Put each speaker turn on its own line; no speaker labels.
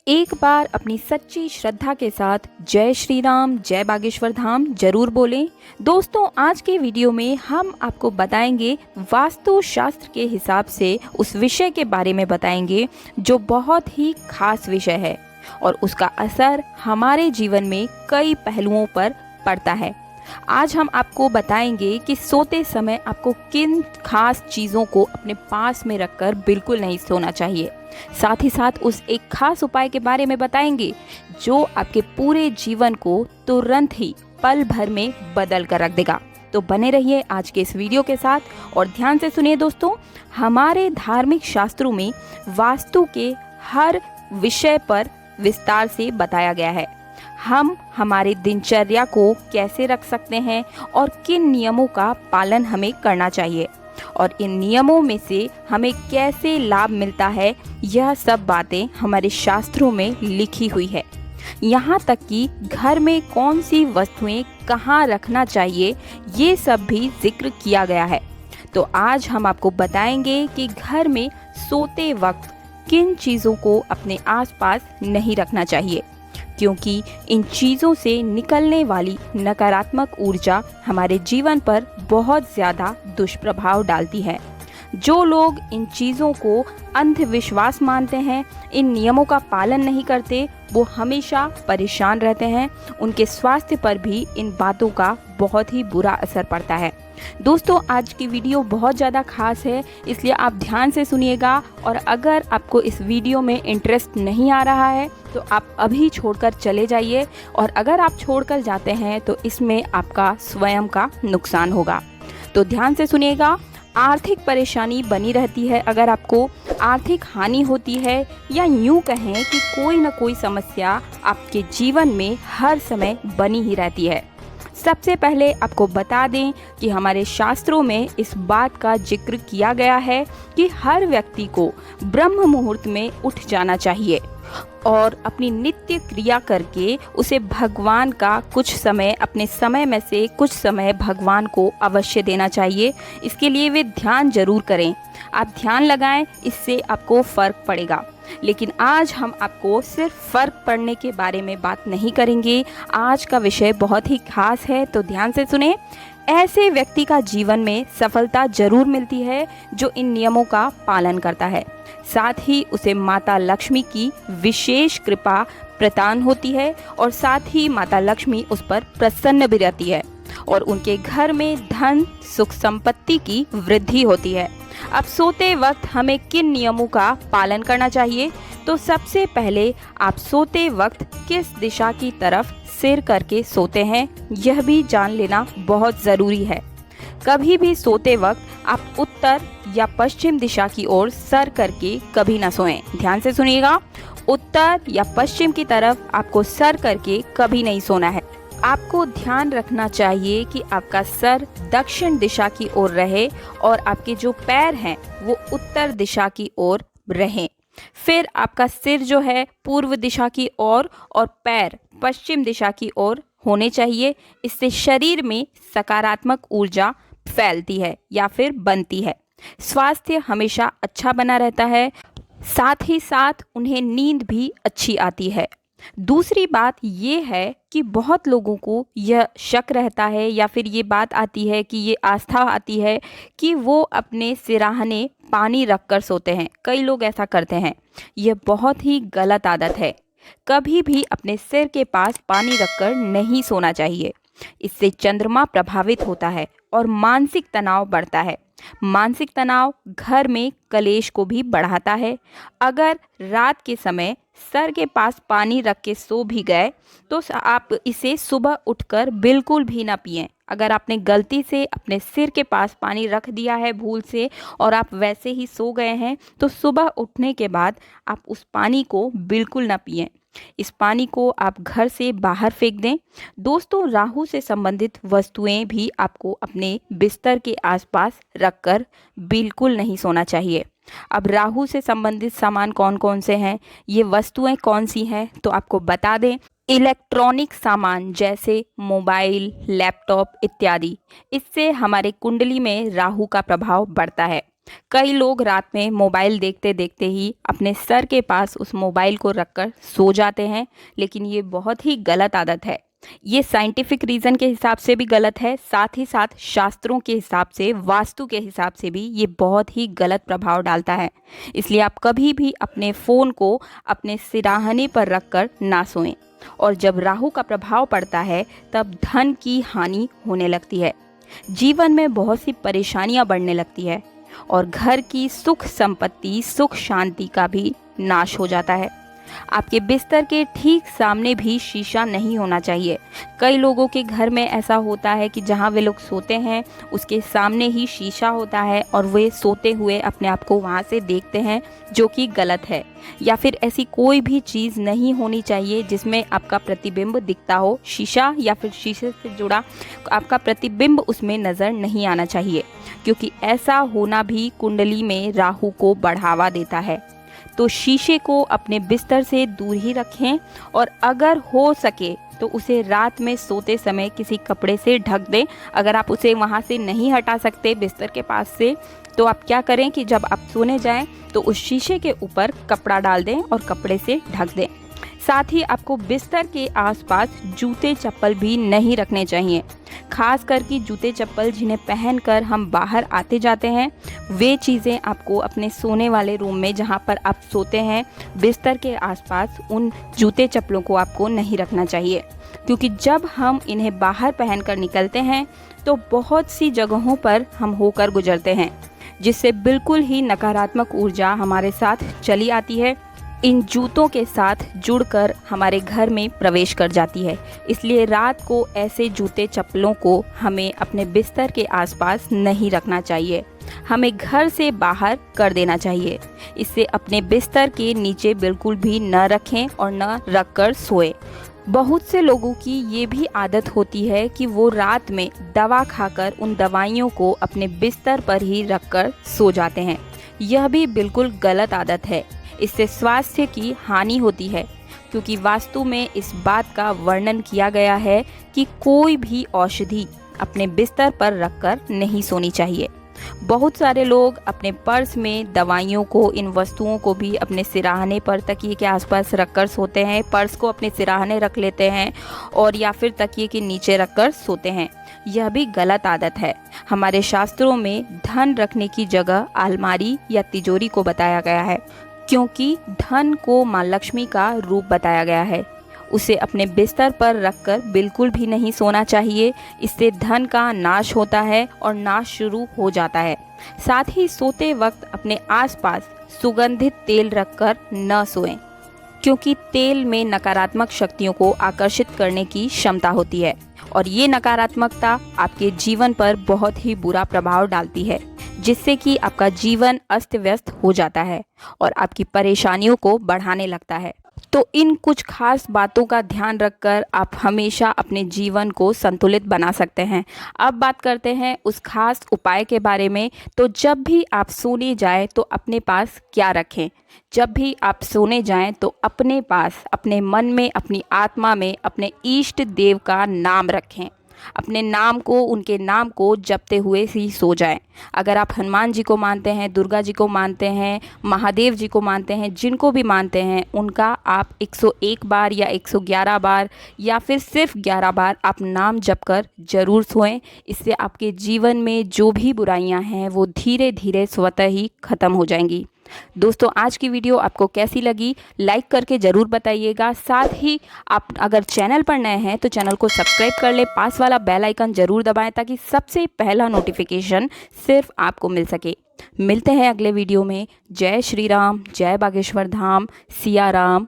एक बार अपनी सच्ची श्रद्धा के साथ जय श्री राम जय बागेश्वर धाम जरूर बोलें। दोस्तों, आज के वीडियो में हम आपको बताएंगे वास्तु शास्त्र के हिसाब से उस विषय के बारे में बताएंगे जो बहुत ही खास विषय है और उसका असर हमारे जीवन में कई पहलुओं पर पड़ता है। आज हम आपको बताएंगे कि सोते समय आपको किन खास चीज़ों को अपने पास में रखकर बिल्कुल नहीं सोना चाहिए। साथ ही साथ उस एक खास उपाय के बारे में बताएंगे जो आपके पूरे जीवन को तुरंत ही पल भर में बदल कर रख देगा। तो बने रहिए आज के इस वीडियो के साथ और ध्यान से सुनिए दोस्तों। हमारे धार्मिक शास्त्रों में वास्तु के हर विषय पर विस्तार से बताया गया है। हम हमारी दिनचर्या को कैसे रख सकते हैं और किन नियमों का पालन हमें करना चाहिए और इन नियमों में से हमें कैसे लाभ मिलता है, यह सब बातें हमारे शास्त्रों में लिखी हुई है। यहाँ तक कि घर में कौन सी वस्तुएं कहाँ रखना चाहिए, ये सब भी जिक्र किया गया है। तो आज हम आपको बताएंगे कि घर में सोते वक्त किन चीज़ों को अपने आसपास नहीं रखना चाहिए, क्योंकि इन चीज़ों से निकलने वाली नकारात्मक ऊर्जा हमारे जीवन पर बहुत ज़्यादा दुष्प्रभाव डालती है। जो लोग इन चीज़ों को अंधविश्वास मानते हैं, इन नियमों का पालन नहीं करते, वो हमेशा परेशान रहते हैं। उनके स्वास्थ्य पर भी इन बातों का बहुत ही बुरा असर पड़ता है। दोस्तों, आज की वीडियो बहुत ज़्यादा खास है, इसलिए आप ध्यान से सुनिएगा और अगर आपको इस वीडियो में इंटरेस्ट नहीं आ रहा है तो आप अभी छोड़कर चले जाइए और अगर आप छोड़कर जाते हैं तो इसमें आपका स्वयं का नुकसान होगा। तो ध्यान से सुनिएगा। आर्थिक परेशानी बनी रहती है, अगर आपको आर्थिक हानि होती है या यूँ कहें कि कोई ना कोई समस्या आपके जीवन में हर समय बनी ही रहती है। सबसे पहले आपको बता दें कि हमारे शास्त्रों में इस बात का जिक्र किया गया है कि हर व्यक्ति को ब्रह्म मुहूर्त में उठ जाना चाहिए और अपनी नित्य क्रिया करके उसे भगवान का कुछ समय, अपने समय में से कुछ समय भगवान को अवश्य देना चाहिए। इसके लिए वे ध्यान जरूर करें। आप ध्यान लगाएं, इससे आपको फ़र्क पड़ेगा। लेकिन आज हम आपको सिर्फ फ़र्क पड़ने के बारे में बात नहीं करेंगे। आज का विषय बहुत ही खास है, तो ध्यान से सुने। ऐसे व्यक्ति का जीवन में सफलता जरूर मिलती है जो इन नियमों का पालन करता है। साथ ही उसे माता लक्ष्मी की विशेष कृपा प्रदान होती है और साथ ही माता लक्ष्मी उस पर प्रसन्न भी रहती है और उनके घर में धन सुख संपत्ति की वृद्धि होती है। अब सोते वक्त हमें किन नियमों का पालन करना चाहिए? तो सबसे पहले आप सोते वक्त किस दिशा की तरफ सिर करके सोते हैं, यह भी जान लेना बहुत ज़रूरी है। कभी भी सोते वक्त आप उत्तर या पश्चिम दिशा की ओर सर करके कभी ना सोएं। ध्यान से सुनिएगा। उत्तर या पश्चिम की तरफ आपको सर करके कभी नहीं सोना है। आपको ध्यान रखना चाहिए कि आपका सर दक्षिण दिशा की ओर रहे और आपके जो पैर हैं वो उत्तर दिशा की ओर रहें। फिर आपका सिर जो है पूर्व दिशा की ओर और पैर पश्चिम दिशा की ओर होने चाहिए। इससे शरीर में सकारात्मक ऊर्जा फैलती है या फिर बनती है। स्वास्थ्य हमेशा अच्छा बना रहता है, साथ ही साथ उन्हें नींद भी अच्छी आती है। दूसरी बात ये है कि बहुत लोगों को यह शक रहता है या फिर ये बात आती है कि ये आस्था आती है कि वो अपने सिराहने पानी रखकर सोते हैं। कई लोग ऐसा करते हैं। यह बहुत ही गलत आदत है। कभी भी अपने सिर के पास पानी रखकर नहीं सोना चाहिए। इससे चंद्रमा प्रभावित होता है और मानसिक तनाव बढ़ता है। मानसिक तनाव घर में कलेश को भी बढ़ाता है। अगर रात के समय सर के पास पानी रख के सो भी गए तो आप इसे सुबह उठकर बिल्कुल भी ना पिएं। अगर आपने गलती से अपने सिर के पास पानी रख दिया है भूल से और आप वैसे ही सो गए हैं तो सुबह उठने के बाद आप उस पानी को बिल्कुल ना पिएं। इस पानी को आप घर से बाहर फेंक दें। दोस्तों, राहु से संबंधित वस्तुएं भी आपको अपने बिस्तर के आसपास रखकर बिल्कुल नहीं सोना चाहिए। अब राहु से संबंधित सामान कौन कौन से हैं, ये वस्तुएं कौन सी हैं, तो आपको बता दें। इलेक्ट्रॉनिक सामान जैसे मोबाइल, लैपटॉप इत्यादि, इससे हमारे कुंडली में राहु का प्रभाव बढ़ता है। कई लोग रात में मोबाइल देखते देखते ही अपने सर के पास उस मोबाइल को रखकर सो जाते हैं, लेकिन ये बहुत ही गलत आदत है। ये साइंटिफिक रीज़न के हिसाब से भी गलत है, साथ ही साथ शास्त्रों के हिसाब से, वास्तु के हिसाब से भी ये बहुत ही गलत प्रभाव डालता है। इसलिए आप कभी भी अपने फ़ोन को अपने सिराहने पर रखकर ना सोएं। और जब राहु का प्रभाव पड़ता है तब धन की हानि होने लगती है, जीवन में बहुत सी परेशानियां बढ़ने लगती है और घर की सुख संपत्ति, सुख शांति का भी नाश हो जाता है। आपके बिस्तर के ठीक सामने भी शीशा नहीं होना चाहिए। कई लोगों के घर में ऐसा होता है कि जहां वे लोग सोते हैं उसके सामने ही शीशा होता है और वे सोते हुए अपने आप को वहां से देखते हैं, जो कि गलत है। या फिर ऐसी कोई भी चीज़ नहीं होनी चाहिए जिसमें आपका प्रतिबिंब दिखता हो। शीशा या फिर शीशे से जुड़ा आपका प्रतिबिंब उसमें नज़र नहीं आना चाहिए, क्योंकि ऐसा होना भी कुंडली में राहु को बढ़ावा देता है। तो शीशे को अपने बिस्तर से दूर ही रखें और अगर हो सके तो उसे रात में सोते समय किसी कपड़े से ढक दें। अगर आप उसे वहाँ से नहीं हटा सकते बिस्तर के पास से, तो आप क्या करें कि जब आप सोने जाएं तो उस शीशे के ऊपर कपड़ा डाल दें और कपड़े से ढक दें। साथ ही आपको बिस्तर के आसपास जूते चप्पल भी नहीं रखने चाहिए। खास करके जूते चप्पल जिन्हें पहनकर हम बाहर आते जाते हैं, वे चीज़ें आपको अपने सोने वाले रूम में जहां पर आप सोते हैं बिस्तर के आसपास उन जूते चप्पलों को आपको नहीं रखना चाहिए, क्योंकि जब हम इन्हें बाहर पहनकर निकलते हैं तो बहुत सी जगहों पर हम होकर गुजरते हैं, जिससे बिल्कुल ही नकारात्मक ऊर्जा हमारे साथ चली आती है, इन जूतों के साथ जुड़कर हमारे घर में प्रवेश कर जाती है। इसलिए रात को ऐसे जूते चप्पलों को हमें अपने बिस्तर के आसपास नहीं रखना चाहिए, हमें घर से बाहर कर देना चाहिए। इसे अपने बिस्तर के नीचे बिल्कुल भी न रखें और न रखकर सोएं। बहुत से लोगों की ये भी आदत होती है कि वो रात में दवा खाकर उन दवाइयों को अपने बिस्तर पर ही रखकर सो जाते हैं। यह भी बिल्कुल गलत आदत है। इससे स्वास्थ्य की हानि होती है, क्योंकि वास्तु में इस बात का वर्णन किया गया है कि कोई भी औषधि अपने बिस्तर पर रखकर नहीं सोनी चाहिए। बहुत सारे लोग अपने पर्स में दवाइयों को, इन वस्तुओं को भी अपने सिराहने पर तकिए के आसपास रखकर सोते हैं। पर्स को अपने सिराहने रख लेते हैं और या फिर तकिए के नीचे रखकर सोते हैं। यह भी गलत आदत है। हमारे शास्त्रों में धन रखने की जगह अलमारी या तिजोरी को बताया गया है, क्योंकि धन को माँ लक्ष्मी का रूप बताया गया है। उसे अपने बिस्तर पर रखकर बिल्कुल भी नहीं सोना चाहिए। इससे धन का नाश होता है और नाश शुरू हो जाता है। साथ ही सोते वक्त अपने आसपास सुगंधित तेल रखकर न सोएं, क्योंकि तेल में नकारात्मक शक्तियों को आकर्षित करने की क्षमता होती है और ये नकारात्मकता आपके जीवन पर बहुत ही बुरा प्रभाव डालती है, जिससे कि आपका जीवन अस्त व्यस्त हो जाता है और आपकी परेशानियों को बढ़ाने लगता है। तो इन कुछ खास बातों का ध्यान रखकर आप हमेशा अपने जीवन को संतुलित बना सकते हैं। अब बात करते हैं उस खास उपाय के बारे में। तो जब भी आप सोने जाएं तो अपने पास क्या रखें? जब भी आप सोने जाएं तो अपने पास, अपने मन में, अपनी आत्मा में अपने इष्ट देव का नाम रखें। अपने नाम को, उनके नाम को जपते हुए ही सो जाएं। अगर आप हनुमान जी को मानते हैं, दुर्गा जी को मानते हैं, महादेव जी को मानते हैं, जिनको भी मानते हैं, उनका आप 101 बार या 111 बार या फिर सिर्फ 11 बार आप नाम जप कर जरूर सोएं। इससे आपके जीवन में जो भी बुराइयां हैं वो धीरे धीरे स्वतः ही खत्म हो जाएंगी। दोस्तों, आज की वीडियो आपको कैसी लगी लाइक करके ज़रूर बताइएगा। साथ ही आप अगर चैनल पर नए हैं तो चैनल को सब्सक्राइब कर ले, पास वाला बेल आइकन ज़रूर दबाएं ताकि सबसे पहला नोटिफिकेशन सिर्फ आपको मिल सके। मिलते हैं अगले वीडियो में। जय श्री राम, जय बागेश्वर धाम, सिया राम।